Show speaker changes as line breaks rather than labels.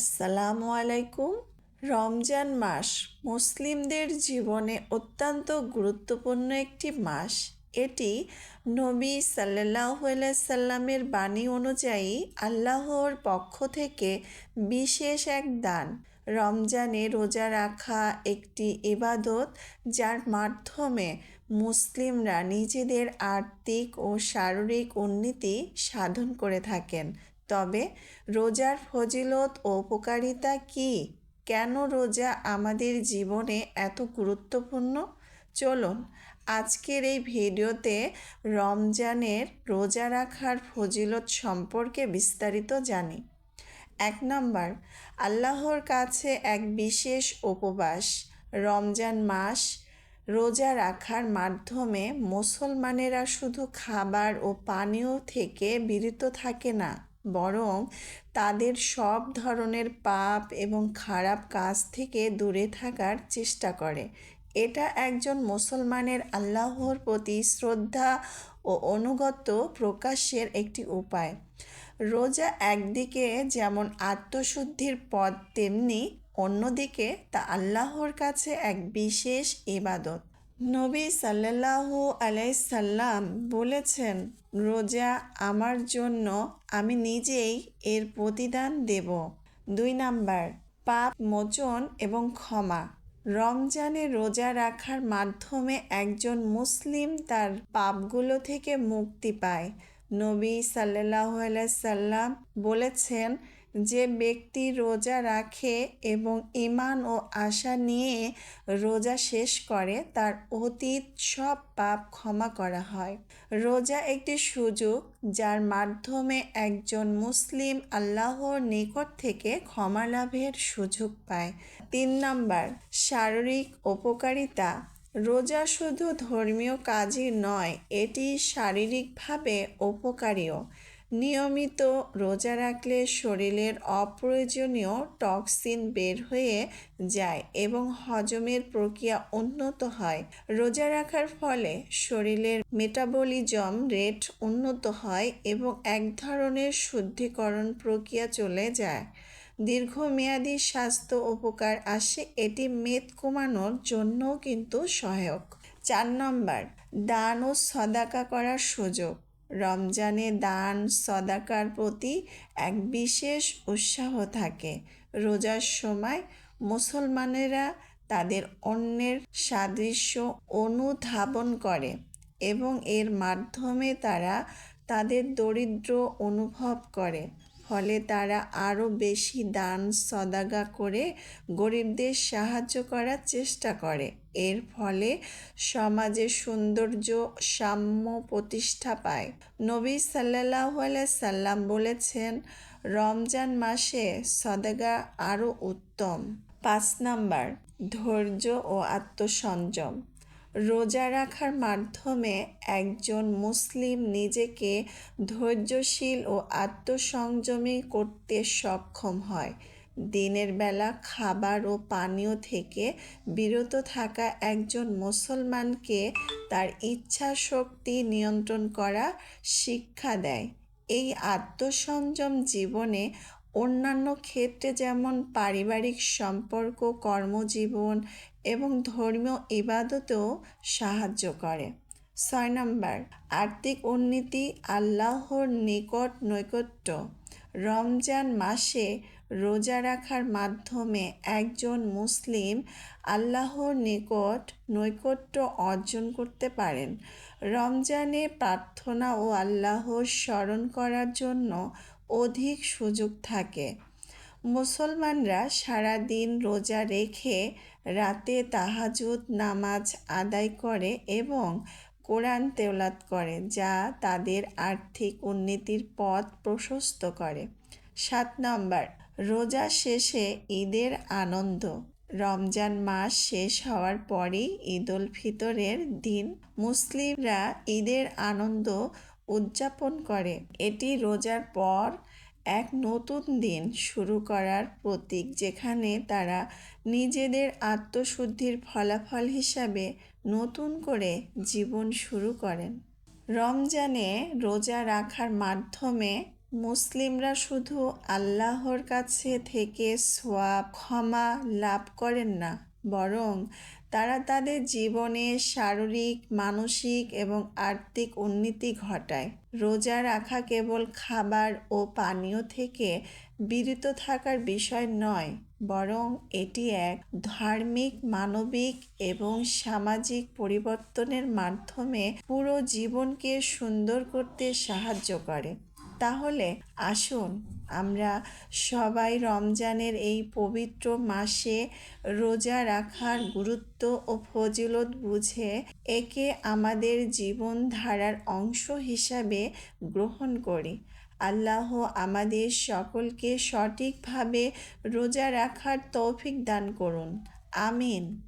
আসসালামু আলাইকুম। রমজান মাস মুসলিমদের জীবনে অত্যন্ত গুরুত্বপূর্ণ একটি মাস। এটি নবী সাল্লাল্লাহু আলাইহি সাল্লামের বাণী অনুযায়ী আল্লাহর পক্ষ থেকে বিশেষ এক দান। রমজানে রোজা রাখা একটি ইবাদত, যার মাধ্যমে মুসলিমরা নিজেদের আর্থিক ও শারীরিক উন্নতি সাধন করে থাকেন। তবে রোজার ফজিলত ও উপকারিতা কী? কেন রোজা আমাদের জীবনে এত গুরুত্বপূর্ণ? চলুন আজকের এই ভিডিওতে রমজানের রোজা রাখার ফজিলত সম্পর্কে বিস্তারিত জানি। 1 নম্বর, আল্লাহর কাছে এক বিশেষ উপবাস। রমজান মাস রোজা রাখার মাধ্যমে মুসলমানেরা শুধু খাবার ও পানীয় থেকে বিরত থাকে না, বরং তাদের সব ধরনের পাপ এবং খারাপ কাজ থেকে দূরে থাকার চেষ্টা করে। এটা একজন মুসলমানের আল্লাহর প্রতি শ্রদ্ধা ও অনুগত প্রকাশের একটি উপায়। রোজা একদিকে যেমন আত্মশুদ্ধির পথ, তেমনি অন্যদিকে তা আল্লাহর কাছে এক বিশেষ ইবাদত। নবী সাল্লাল্লাহু আলাইহি সাল্লাম বলেছেন, রোজা আমার জন্য, আমি নিজেই এর প্রতিদান দেব। 2 নাম্বার, পাপ মোচন এবং ক্ষমা। রমজানে রোজা রাখার মাধ্যমে একজন মুসলিম তার পাপগুলো থেকে মুক্তি পায়। নবী সাল্লাল্লাহু আলাইহি সাল্লাম বলেছেন, যে ব্যক্তি রোজা রাখে এবং ঈমান ও আশা নিয়ে রোজা শেষ করে, তার অতীত সব পাপ ক্ষমা করা হয়। রোজা একটি সুযোগ, যার মাধ্যমে একজন মুসলিম আল্লাহর নিকট থেকে ক্ষমা লাভের সুযোগ পায়। 3 নম্বর, শারীরিক উপকারিতা। রোজা শুধু ধর্মীয় কাজই নয়, এটি শারীরিকভাবে উপকারীও। নিয়মিত রোজা রাখলে শরীরের অপ্রয়োজনীয় টক্সিন বের হয়ে যায় এবং হজমের প্রক্রিয়া উন্নত হয়। রোজা রাখার ফলে শরীরের মেটাবলিজম রেট উন্নত হয় এবং এক ধরনের শুদ্ধিকরণ প্রক্রিয়া চলে যায়। দীর্ঘমেয়াদী স্বাস্থ্য উপকার আসে, এটি মেদ কমানোর জন্যও কিন্তু সহায়ক। 4 নম্বর, দান ও সদাকা করার সুযোগ। রমজানে দান সদাকার প্রতি এক বিশেষ উৎসাহ থাকে। রোজার সময় মুসলমানেরা তাদের অন্যের সাদৃশ্য অনুধাবন করে এবং এর মাধ্যমে তারা তাদের দরিদ্র অনুভব করে। ফলে তারা আরও বেশি দান সদাকা করে গরিবদের সাহায্য করার চেষ্টা করে। এর ফলে সমাজে সৌন্দর্য, সাম্য প্রতিষ্ঠা পায়। নবী সাল্লাল্লাহু আলাইহি সাল্লাম বলেছেন, রমজান মাসে সদাকা আরও উত্তম। 5 নম্বর, ধৈর্য ও আত্মসংযম। রোজা রাখার মাধ্যমে একজন মুসলিম নিজেকে ধৈর্যশীল ও আত্মসংযমী করতে সক্ষম হয়। দিনের বেলা খাবার ও পানীয় থেকে বিরত থাকা একজন মুসলমানকে তার ইচ্ছা শক্তি নিয়ন্ত্রণ করা শিক্ষা দেয়। এই আত্মসংযম জীবনে অন্যান্য ক্ষেত্রে, যেমন পারিবারিক সম্পর্ক, কর্মজীবন এবং ধর্মীয় ইবাদতেও সাহায্য করে। 6 নম্বর, আর্থিক উন্নতি, আল্লাহর নিকট নৈকট্য। রমজান মাসে রোজা রাখার মাধ্যমে একজন মুসলিম আল্লাহর নিকট নৈকট্য অর্জন করতে পারেন। রমজানে প্রার্থনা ও আল্লাহর স্মরণ করার জন্য অধিক সুযোগ থাকে। মুসলমানরা সারা দিন রোজা রেখে রাতে তাহাজ্জুদ নামাজ আদায় করে এবং কোরআন তেলাওয়াত করে, যা তাদের আর্থিক উন্নতির পথ প্রশস্ত করে। 7 নম্বর, রোজা শেষে ঈদের আনন্দ। রমজান মাস শেষ হওয়ার পরই ঈদুল ফিতরের দিন মুসলিমরা ঈদের আনন্দ উদযাপন করে। এটি রোজার পর এক নতুন দিন শুরু করার প্রতীক, যেখানে তারা নিজেদের আত্মশুদ্ধির ফলাফল হিসাবে নতুন করে জীবন শুরু করেন। রমজানে রোজা রাখার মাধ্যমে মুসলিমরা শুধু আল্লাহর কাছে থেকে সওয়াব ক্ষমা লাভ করেন না, বরং তারা তাদের জীবনে শারীরিক, মানসিক এবং আর্থিক উন্নতি ঘটায়। রোজা রাখা কেবল খাবার ও পানীয় থেকে বিরত থাকার বিষয় নয়, বরং এটি এক ধার্মিক, মানবিক এবং সামাজিক পরিবর্তনের মাধ্যমে পুরো জীবনকে সুন্দর করতে সাহায্য করে। তাহলে আসুন আমরা সবাই রমজানের এই পবিত্র মাসে রোজা রাখার গুরুত্ব ও ফজিলত বুঝে একে আমাদের জীবনধারার অংশ হিসাবে গ্রহণ করি। আল্লাহ আমাদের সকলকে সঠিকভাবে রোজা রাখার তৌফিক দান করুন। আমিন।